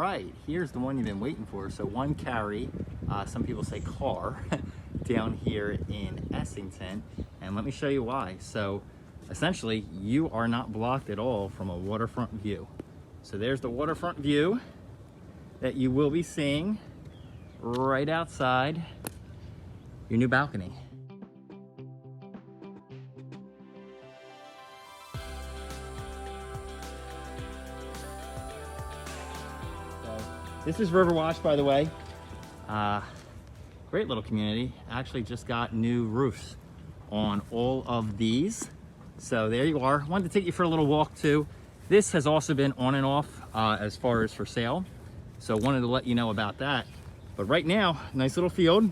right, here's the one you've been waiting for. So one Carre, some people say Carre, down here in Essington. And let me show you why. So essentially, you are not blocked at all from a waterfront view. So there's the waterfront view that you will be seeing right outside your new balcony. This is Riverwatch, by the way. Great little community. Actually just got new roofs on all of these. So there you are. Wanted to take you for a little walk too. This has also been on and off as far as for sale. So wanted to let you know about that. But right now, nice little field.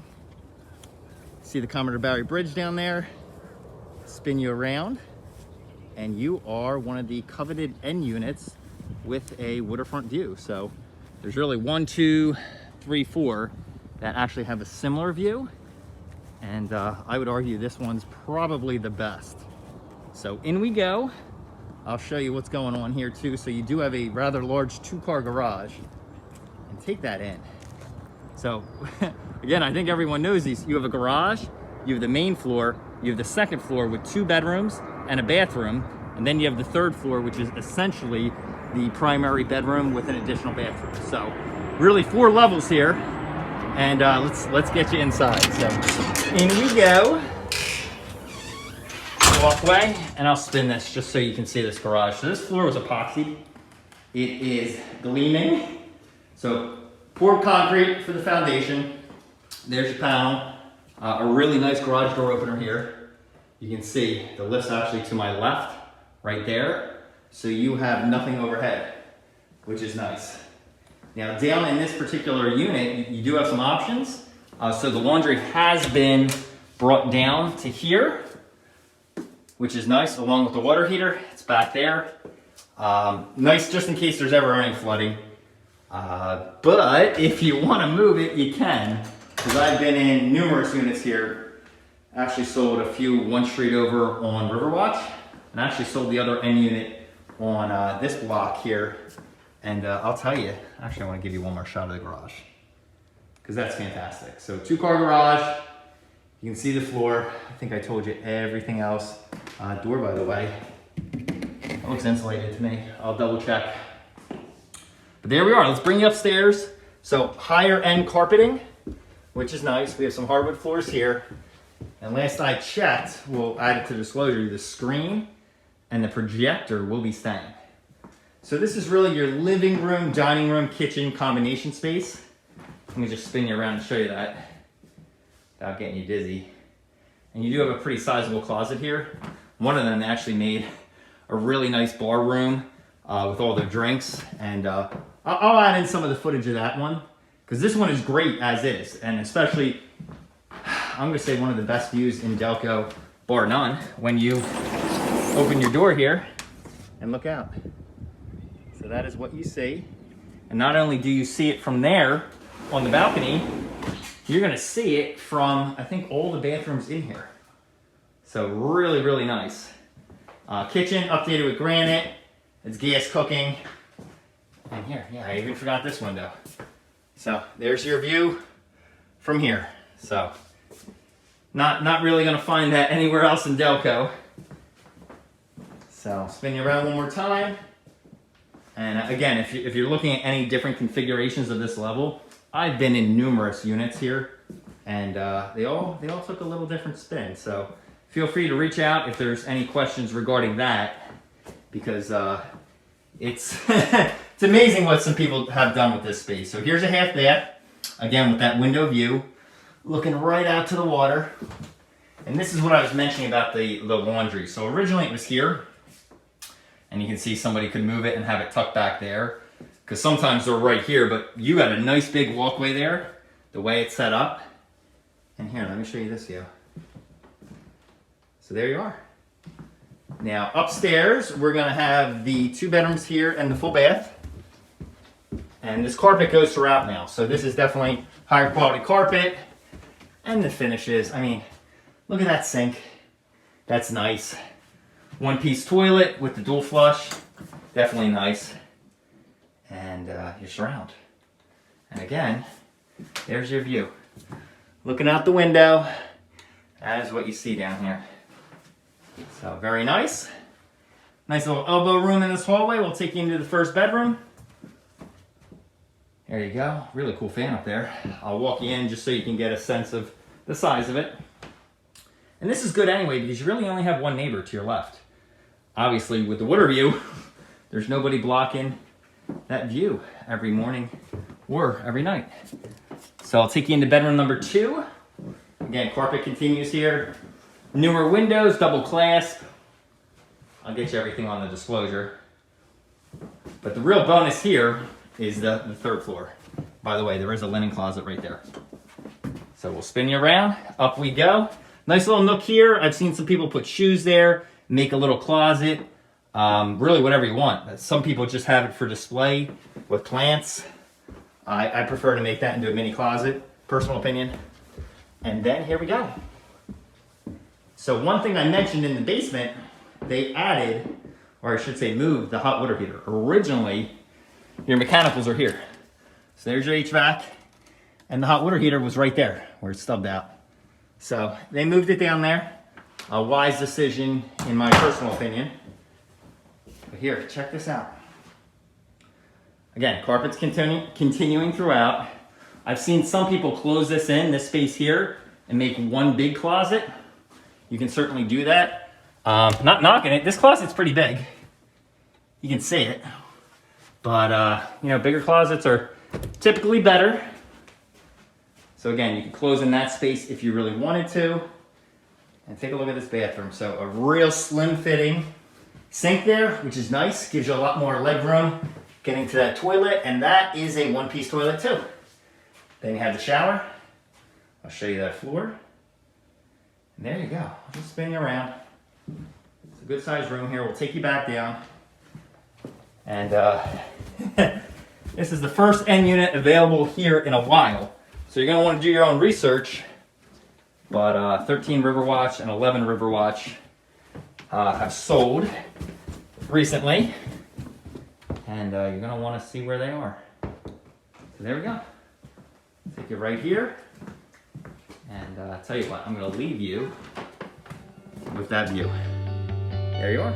See the Commodore Barry Bridge down there. Spin you around. And you are one of the coveted end units with a waterfront view. So there's really 1, 2, 3, 4 that actually have a similar view. And I would argue this one's probably the best. So in we go. I'll show you what's going on here too. So you do have a rather large 2-car garage, and take that in. So again, I think everyone knows these. You have a garage, you have the main floor, you have the second floor with 2 bedrooms and a bathroom, and then you have the third floor, which is essentially the primary bedroom with an additional bathroom. So really 4 levels here, and let's get you inside. So in we go. Walkway, and I'll spin this just so you can see this garage. So this floor was epoxied. It is gleaming. So poured concrete for the foundation. There's your panel. A really nice garage door opener here. You can see the lift's actually to my left, right there. So you have nothing overhead, which is nice. Now down in this particular unit, you do have some options. So the laundry has been brought down to here, which is nice, along with the water heater. It's back there. Nice just in case there's ever any flooding. But if you want to move it, you can. Because I've been in numerous units here. Actually sold a few one street over on Riverwatch, and actually sold the other end unit on this block here. And I'll tell you, actually I want to give you one more shot of the garage, because that's fantastic. So 2-car garage. You can see the floor. I think I told you everything else. Door, by the way, it looks insulated to me. I'll double check. But there we are. Let's bring you upstairs. So higher end carpeting, which is nice. We have some hardwood floors here. And last I checked, we'll add it to disclosure, the screen and the projector will be staying. So this is really your living room, dining room, kitchen combination space. Let me just spin you around and show you that without getting you dizzy. And you do have a pretty sizable closet here. One of them actually made a really nice bar room with all their drinks. And I'll add in some of the footage of that one, because this one is great as is. And especially, I'm gonna say one of the best views in Delco, bar none, when you open your door here and look out. So that is what you see. And not only do you see it from there on the balcony, you're gonna see it from, I think, all the bathrooms in here. So really, really nice. Kitchen updated with granite. It's gas cooking. And here, yeah, I even forgot this window. So there's your view from here. So not really gonna find that anywhere else in Delco. So I'll spin you around one more time. And again, if you're looking at any different configurations of this level, I've been in numerous units here, and they all took a little different spin. So feel free to reach out if there's any questions regarding that, because it's it's amazing what some people have done with this space. So here's a half bath, again with that window view, looking right out to the water. And this is what I was mentioning about the laundry. So originally it was here, and you can see somebody could move it and have it tucked back there, because sometimes they're right here, but you got a nice big walkway there, the way it's set up. And here, let me show you this view. So there you are. Now upstairs, we're gonna have the 2 bedrooms here and the full bath. And this carpet goes throughout now. So this is definitely higher quality carpet. And the finishes, I mean, look at that sink. That's nice. 1-piece toilet with the dual flush, definitely nice. And your surround. And again, there's your view. Looking out the window, that is what you see down here. So very nice. Nice little elbow room in this hallway. We'll take you into the first bedroom. There you go. Really cool fan up there. I'll walk you in just so you can get a sense of the size of it. And this is good anyway because you really only have one neighbor to your left. Obviously with the water view, there's nobody blocking that view every morning or every night. So I'll take you into bedroom number 2. Again, carpet continues here. Newer windows, double clasp. I'll get you everything on the disclosure. But the real bonus here is the 3rd floor. By the way, there is a linen closet right there. So we'll spin you around. Up we go. Nice little nook here. I've seen some people put shoes there, make a little closet. Really whatever you want. Some people just have it for display with plants. I prefer to make that into a mini closet, personal opinion. And then here we go. So one thing I mentioned in the basement, they added, or I should say moved, the hot water heater. Originally, your mechanicals are here. So there's your HVAC, and the hot water heater was right there where it's stubbed out. So they moved it down there. A wise decision in my personal opinion. But here, check this out. Again, carpet's continuing throughout. I've seen some people close this space here, and make one big closet. You can certainly do that. Not knocking it. This closet's pretty big. You can see it. But, you know, bigger closets are typically better. So again, you can close in that space if you really wanted to. And take a look at this bathroom. So a real slim fitting sink there, which is nice. Gives you a lot more leg room getting to that toilet. And that is a one-piece toilet too. Then you have the shower. I'll show you that floor. And there you go. I'll just spin you around. It's a good sized room here. We'll take you back down. And this is the first end unit available here in a while. So you're going to want to do your own research. But 13 Riverwatch and 11 Riverwatch have sold recently. And you're going to want to see where they are. So there we go. Take you right here. And tell you what, I'm going to leave you with that view. There you are.